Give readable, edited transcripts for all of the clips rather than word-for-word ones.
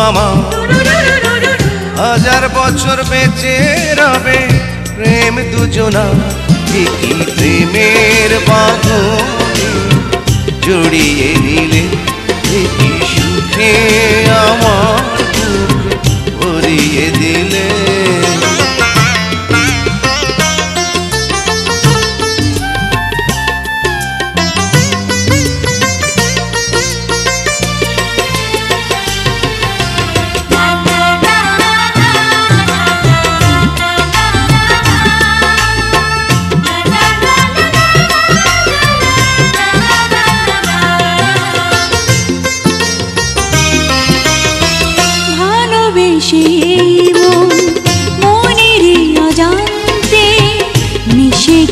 আমার হাজার বছর বেঁচে রবে প্রেম দুজনা কি প্রেমের বাঁধনে জড়িয়ে নিলে কি সুখে আমার বুক ভরিয়ে দিলে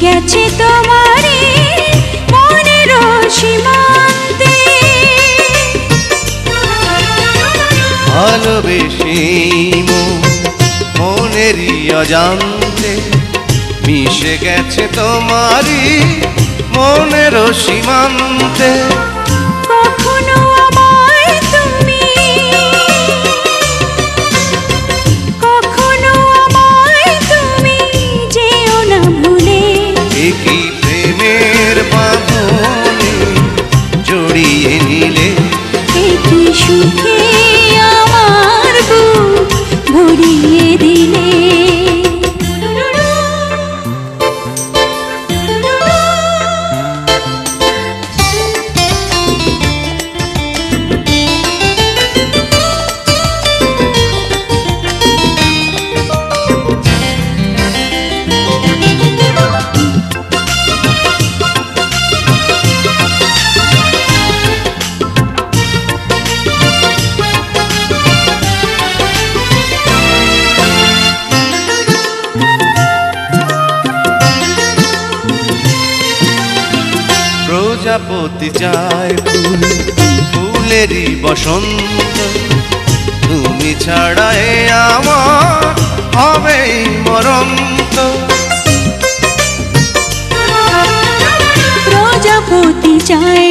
গেছে তোমারে মনের সীমান্তে ভালোবেসে মনেরই অজান্তে মিশে গেছে তোমারই মনের সীমান্তে কখনো আমায় তুমি কখনো আমায় তুমি যেও না ভুলে কি প্রেমের বাঁধনে জড়িয়ে নিলে কি সুখে আমার বুক ভরিয়ে দিলে প্রজাপতি চায় ফুল ফুলেরই বসন্ত তুমি ছাড়া আমার হবে মরন্ত প্রজাপতি চায়